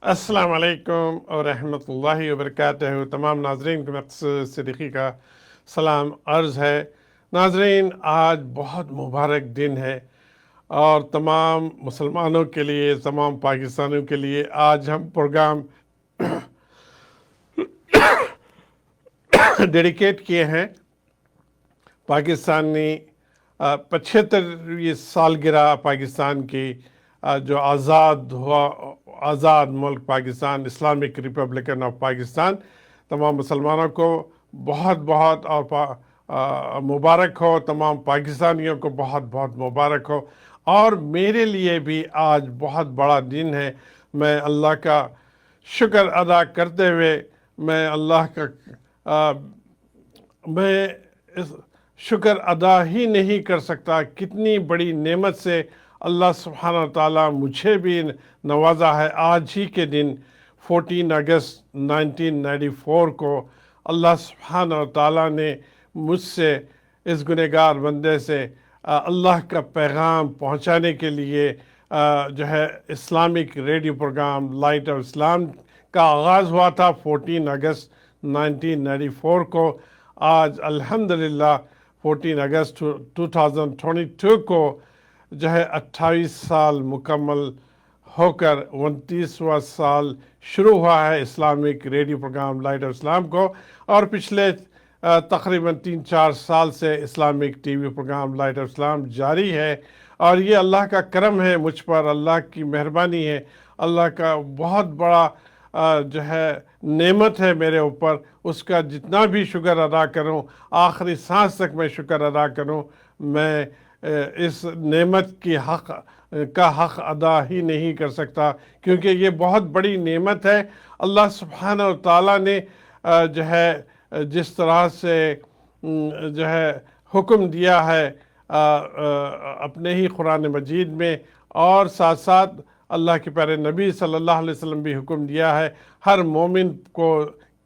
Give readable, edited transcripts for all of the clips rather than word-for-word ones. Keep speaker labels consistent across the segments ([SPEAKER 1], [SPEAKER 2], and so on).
[SPEAKER 1] السلام علیکم اور رحمۃ اللہ وبرکاتہ۔ تمام ناظرین کو مخصوص صدیقی کا سلام عرض ہے۔ ناظرین، آج بہت مبارک دن ہے اور تمام مسلمانوں کے لیے، تمام پاکستانیوں کے لیے آج ہم پروگرام ڈیڈیکیٹ کیے ہیں پاکستانی 75ویں سالگرہ پاکستان کی، جو آزاد ہوا، آزاد ملک Pakistan, Islamic republican of Pakistan. تمام مسلمانوں کو بہت بہت اور مبارک ہو، تمام پاکستانیوں کو بہت بہت مبارک ہو۔ اور میرے لیے بھی آج بہت بڑا دن ہے۔ میں اللہ کا شکر ادا کرتے ہوئے میں اللہ کا میں اس شکر ادا ہی نہیں کر سکتا کتنی بڑی نعمت سے اللہ سبحانہ تعالیٰ مجھے بھی نوازا ہے۔ آج ہی کے دن 14 اگست 1994 کو اللہ سبحانہ تعالیٰ نے مجھ سے، اس گنہگار بندے سے، اللہ کا پیغام پہنچانے کے لیے جو ہے Islamic radio programme light of Islam کا آغاز ہوا تھا 14 اگست 1994 کو۔ آج الحمدللہ 14 اگست 2022 کو جو ہے 28 سال مکمل ہو کر 29واں سال شروع ہوا ہے Islamic radio programme light of Islam کو۔ اور پچھلے تقریباً 3-4 سال سے Islamic T V programme light of Islam جاری ہے، اور یہ اللہ کا کرم ہے مجھ پر، اللہ کی مہربانی ہے، اللہ کا بہت بڑا جو ہے نعمت ہے میرے اوپر۔ اس کا جتنا بھی شکر ادا کروں، آخری سانس تک میں شکر ادا کروں، میں اس نعمت کی حق ادا ہی نہیں کر سکتا، کیونکہ یہ بہت بڑی نعمت ہے۔ اللہ سبحانہ و تعالیٰ نے جو ہے جس طرح سے جو ہے حکم دیا ہے اپنے ہی قرآن مجید میں، اور ساتھ ساتھ اللہ کے پیارے نبی صلی اللہ علیہ وسلم بھی حکم دیا ہے، ہر مومن کو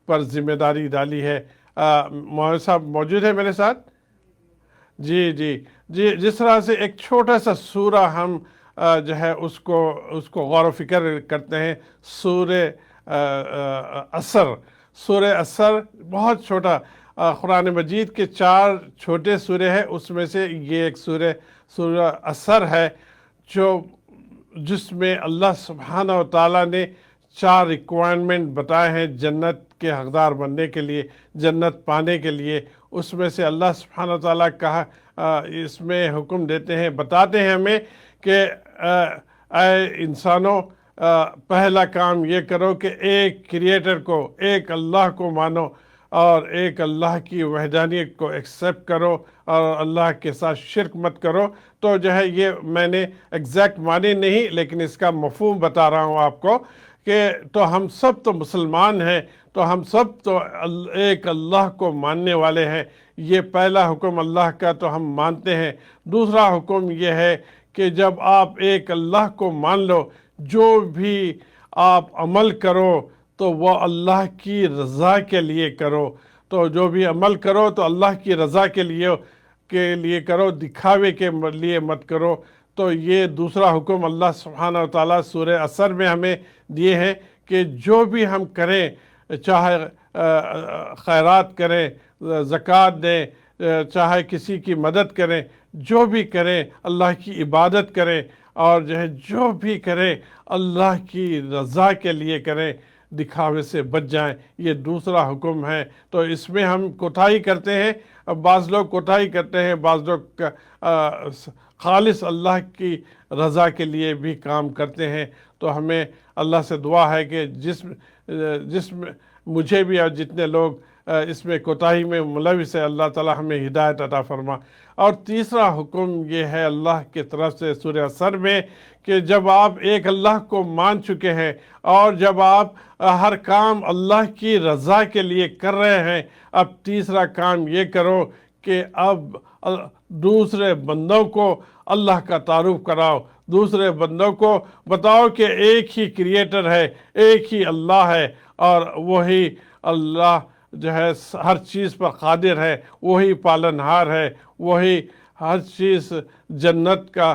[SPEAKER 1] پر ذمہ داری ڈالی ہے۔ مولانا صاحب موجود ہے میرے ساتھ؟ جی، جس طرح سے ایک چھوٹا سا سورہ ہم جو ہے اس کو غور و فکر کرتے ہیں، سورہ عصر بہت چھوٹا، قرآن مجید کے 4 چھوٹے سورے ہیں، اس میں سے یہ ایک سورہ عصر ہے، جس میں اللہ سبحانہ و تعالیٰ نے 4 ریکوائرمنٹ بتائے ہیں جنت کے حقدار بننے کے لیے، جنت پانے کے لیے۔ اس میں سے اللہ سبحانہ و تعالیٰ اس میں حکم دیتے ہیں، بتاتے ہیں ہمیں کہ اے انسانوں، پہلا کام یہ کرو کہ ایک کریٹر کو، ایک اللہ کو مانو، اور ایک اللہ کی وحدانیت کو ایکسیپٹ کرو، اور اللہ کے ساتھ شرک مت کرو۔ تو جو ہے یہ میں نے ایگزیکٹ معنی نہیں، لیکن اس کا مفہوم بتا رہا ہوں آپ کو، کہ تو ہم سب تو مسلمان ہیں، تو ہم سب تو ایک اللہ کو ماننے والے ہیں۔ یہ پہلا حکم اللہ کا تو ہم مانتے ہیں۔ دوسرا حکم یہ ہے کہ جب آپ ایک اللہ کو مان لو، جو بھی آپ عمل کرو تو وہ اللہ کی رضا کے لیے کرو۔ تو جو بھی عمل کرو تو اللہ کی رضا کے لیے کرو، دکھاوے کے لیے مت کرو۔ تو یہ دوسرا حکم اللہ سبحانہ و تعالیٰ سورہ عصر میں ہمیں دیے ہیں کہ جو بھی ہم کریں، چاہے خیرات کریں، زکوٰۃ دیں، چاہے کسی کی مدد کریں، جو بھی کریں اللہ کی عبادت کریں، اور جو بھی کریں اللہ کی رضا کے لیے کریں، دکھاوے سے بچ جائیں۔ یہ دوسرا حکم ہے۔ تو اس میں ہم کوتاہی کرتے ہیں، بعض لوگ کوتاہی کرتے ہیں، بعض لوگ خالص اللہ کی رضا کے لیے بھی کام کرتے ہیں۔ تو ہمیں اللہ سے دعا ہے کہ جس مجھے بھی اور جتنے لوگ اس میں کوتاہی میں ملوث ہے، اللہ تعالیٰ ہمیں ہدایت عطا فرما۔ اور تیسرا حکم یہ ہے اللہ کی طرف سے سورہ عصر میں کہ جب آپ ایک اللہ کو مان چکے ہیں، اور جب آپ ہر کام اللہ کی رضا کے لیے کر رہے ہیں، اب تیسرا کام یہ کرو کہ اب دوسرے بندوں کو اللہ کا تعارف کراؤ، دوسرے بندوں کو بتاؤ کہ ایک ہی کریٹر ہے، ایک ہی اللہ ہے، اور وہی اللہ جو ہے ہر چیز پر قادر ہے، وہی پالنہار ہے، وہی ہر چیز جنت کا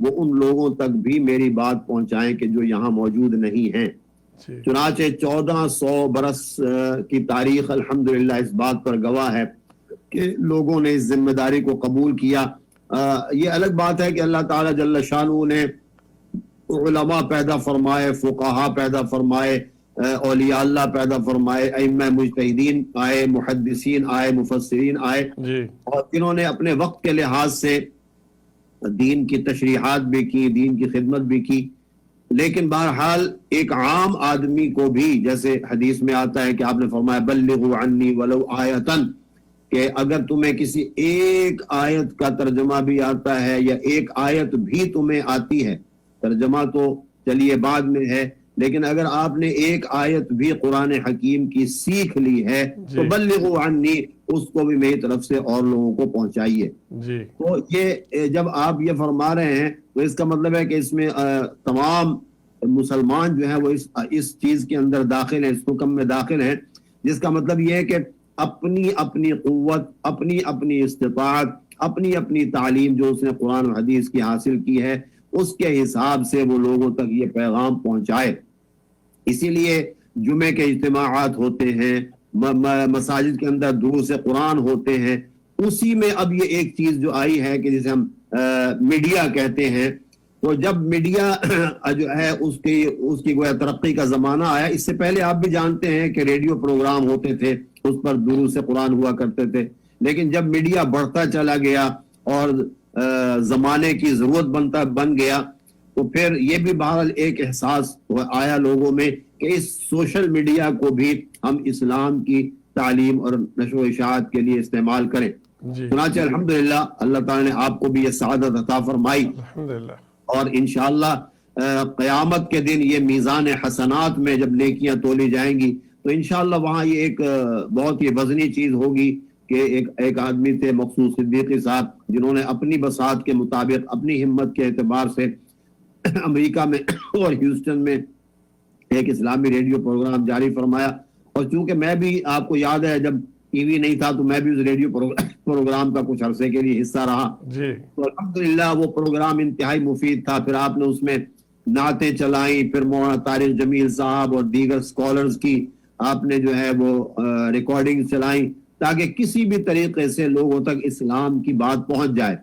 [SPEAKER 2] وہ ان لوگوں تک بھی میری بات پہنچائیں کہ جو یہاں موجود نہیں ہیں۔ چنانچہ 1400 برس کی تاریخ الحمدللہ اس بات پر گواہ ہے کہ لوگوں نے اس ذمہ داری کو قبول کیا۔ یہ الگ بات ہے کہ اللہ تعالیٰ جل شانہ نے علماء پیدا فرمائے، فقہاء پیدا فرمائے، اولیاء اللہ پیدا فرمائے، ائمہ مجتہدین آئے، محدثین آئے، مفسرین آئے، اور جنہوں نے اپنے وقت کے لحاظ سے دین کی تشریحات بھی کی، دین کی خدمت بھی کی۔ لیکن بہرحال ایک عام آدمی کو بھی، جیسے حدیث میں آتا ہے کہ آپ نے فرمایا بلغوا عنی ولو آیتن، کہ اگر تمہیں کسی ایک آیت کا ترجمہ بھی آتا ہے یا ایک آیت بھی تمہیں آتی ہے، ترجمہ تو چلیے بعد میں ہے، لیکن اگر آپ نے ایک آیت بھی قرآن حکیم کی سیکھ لی ہے تو بلغوا عنی، اس کو بھی میری طرف سے اور لوگوں کو پہنچائیے۔ تو یہ جب آپ یہ فرما رہے ہیں تو اس کا مطلب ہے کہ اس میں تمام مسلمان جو ہیں وہ اس چیز کے اندر داخل ہیں، اس حکم میں داخل ہیں، جس کا مطلب یہ ہے کہ اپنی اپنی قوت، اپنی اپنی استطاعت، اپنی اپنی تعلیم جو اس نے قرآن و حدیث کی حاصل کی ہے، اس کے حساب سے وہ لوگوں تک یہ پیغام پہنچائے۔ اسی لیے جمعے کے اجتماعات ہوتے ہیں، مساجد کے اندر دروس قرآن ہوتے ہیں، اسی میں اب یہ ایک چیز جو آئی ہے کہ جسے ہم میڈیا کہتے ہیں، تو جب میڈیا جو ہے اس کی گویا ترقی کا زمانہ آیا، اس سے پہلے آپ بھی جانتے ہیں کہ ریڈیو پروگرام ہوتے تھے، اس پر دروس قرآن ہوا کرتے تھے، لیکن جب میڈیا بڑھتا چلا گیا اور زمانے کی ضرورت بن گیا، تو پھر یہ بھی بہرحال ایک احساس آیا لوگوں میں کہ اس سوشل میڈیا کو بھی ہم اسلام کی تعلیم اور نشر و اشاعت کے لیے استعمال کریں۔ چنانچہ الحمدللہ اللہ تعالیٰ نے آپ کو بھی یہ سعادت عطا فرمائی، اور انشاءاللہ قیامت کے دن یہ میزان حسنات میں جب نیکیاں تولی جائیں گی تو انشاءاللہ وہاں یہ ایک بہت ہی وزنی چیز ہوگی کہ ایک آدمی تھے مخصوص صدیقی صاحب، جنہوں نے اپنی بساط کے مطابق، اپنی ہمت کے اعتبار سے امریکہ میں اور ہیوسٹن میں ایک اسلامی ریڈیو پروگرام جاری فرمایا، اور چونکہ میں بھی، آپ کو یاد ہے جب ٹی وی نہیں تھا تو میں بھی اس ریڈیو پروگرام کا کچھ عرصے کے لیے حصہ رہا، تو الحمدللہ وہ پروگرام انتہائی مفید تھا۔ پھر آپ نے اس میں نعتیں چلائیں، پھر مولانا طارق جمیل صاحب اور دیگر سکولرز کی آپ نے جو ہے وہ ریکارڈنگ چلائیں، تاکہ کسی بھی طریقے سے لوگوں تک اسلام کی بات پہنچ جائے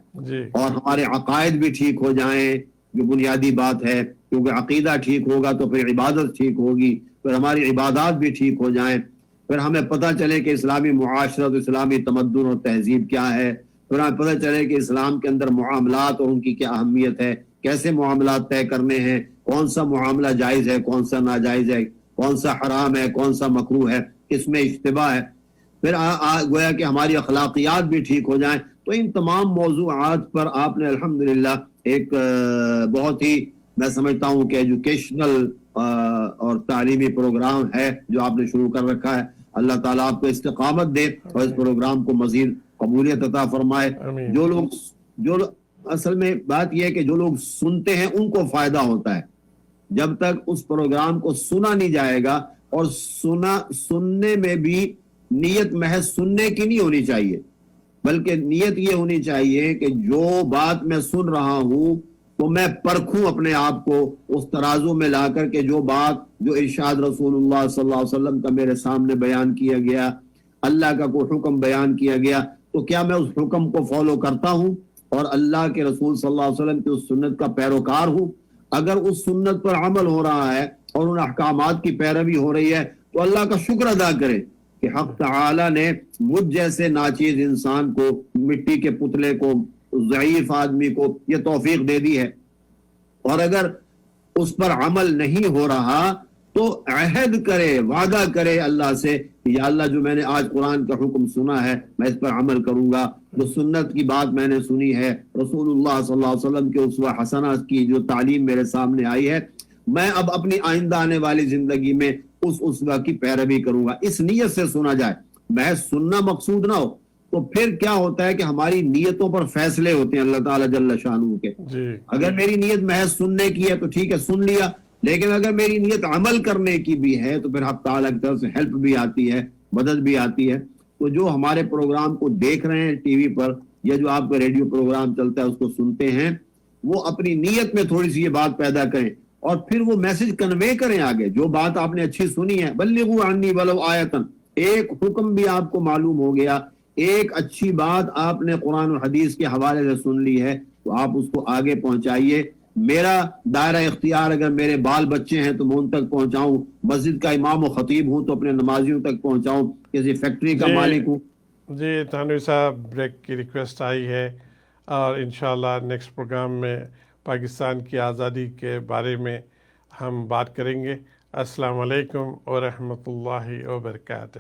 [SPEAKER 2] اور ہمارے عقائد بھی ٹھیک ہو جائیں، جو بنیادی بات ہے، کیونکہ عقیدہ ٹھیک ہوگا تو پھر عبادت ٹھیک ہوگی، پھر ہماری عبادات بھی ٹھیک ہو جائیں، پھر ہمیں پتہ چلے کہ اسلامی معاشرت، اسلامی تمدن اور تہذیب کیا ہے، پھر ہمیں پتہ چلے کہ اسلام کے اندر معاملات اور ان کی کیا اہمیت ہے، کیسے معاملات طے کرنے ہیں، کون سا معاملہ جائز ہے، کون سا ناجائز ہے، کون سا حرام ہے، کون سا مکروہ ہے، اس میں اشتباہ ہے، پھر گویا کہ ہماری اخلاقیات بھی ٹھیک ہو جائیں۔ تو ان تمام موضوعات پر آپ نے الحمدللہ ایک بہت ہی، میں سمجھتا ہوں کہ ایجوکیشنل اور تعلیمی پروگرام ہے جو آپ نے شروع کر رکھا ہے۔ اللہ تعالیٰ آپ کو استقامت دے اور اس پروگرام کو مزید قبولیت عطا فرمائے۔ جو اصل میں بات یہ ہے کہ جو لوگ سنتے ہیں ان کو فائدہ ہوتا ہے، جب تک اس پروگرام کو سنا نہیں جائے گا، اور سننے میں بھی نیت محض سننے کی نہیں ہونی چاہیے، بلکہ نیت یہ ہونی چاہیے کہ جو بات میں سن رہا ہوں تو میں پرکھوں اپنے آپ کو اس ترازو میں لا کر کے، جو بات، جو ارشاد رسول اللہ صلی اللہ علیہ وسلم کا میرے سامنے بیان کیا گیا، اللہ کا کوئی حکم بیان کیا گیا، تو کیا میں اس حکم کو فالو کرتا ہوں اور اللہ کے رسول صلی اللہ علیہ وسلم کی اس سنت کا پیروکار ہوں؟ اگر اس سنت پر عمل ہو رہا ہے اور ان احکامات کی پیروی ہو رہی ہے تو اللہ کا شکر ادا کریں کہ حق تعالی نے مجھ جیسے ناچیز انسان کو، مٹی کے پتلے کو، ضعیف آدمی کو یہ توفیق دے دی ہے۔ اور اگر اس پر عمل نہیں ہو رہا تو عہد کرے، وعدہ کرے اللہ سے کہ یا اللہ جو میں نے آج قرآن کا حکم سنا ہے میں اس پر عمل کروں گا، جو سنت کی بات میں نے سنی ہے، رسول اللہ صلی اللہ علیہ وسلم کے اسوہ حسنہ کی جو تعلیم میرے سامنے آئی ہے، میں اب اپنی آئندہ آنے والی زندگی میں اس اسوہ کی پیروی کروں گا۔ اس نیت سے سنا جائے، محض سننا مقصود نہ ہو، تو پھر کیا ہوتا ہے کہ ہماری نیتوں پر فیصلے ہوتے ہیں اللہ تعالیٰ جل شانہ کے۔ اگر میری نیت محض سننے کی ہے تو ٹھیک ہے، سن لیا، لیکن اگر میری نیت عمل کرنے کی بھی ہے تو پھر حق تعالیٰ کی طرف سے ہیلپ بھی آتی ہے، مدد بھی آتی ہے۔ تو جو ہمارے پروگرام کو دیکھ رہے ہیں ٹی وی پر، یا جو آپ کا ریڈیو پروگرام چلتا ہے اس کو سنتے ہیں، وہ اپنی نیت میں تھوڑی سی یہ بات پیدا کریں اور پھر وہ میسج کنوے کریں آگے. جو بات آپ نے اچھی سنی ہے, بلغوا عنی ولو آیتن, ایک حکم بھی آپ کو معلوم ہو گیا, ایک اچھی بات آپ نے قرآن و حدیث کے حوالے سے سن لی ہے, تو آپ اس کو آگے پہنچائیے. میرا دائرہ اختیار اگر میرے بال بچے ہیں تو میں ان تک پہنچاؤں, مسجد کا امام و خطیب ہوں تو اپنے نمازیوں تک پہنچاؤں, کسی فیکٹری کا مالک ہوں.
[SPEAKER 1] جی تھانوی صاحب, بریک کی ریکویسٹ آئی ہے اور انشاءاللہ نیکسٹ پروگرام میں پاکستان کی آزادی کے بارے میں ہم بات کریں گے. السلام علیکم ورحمۃ اللہ وبرکاتہ.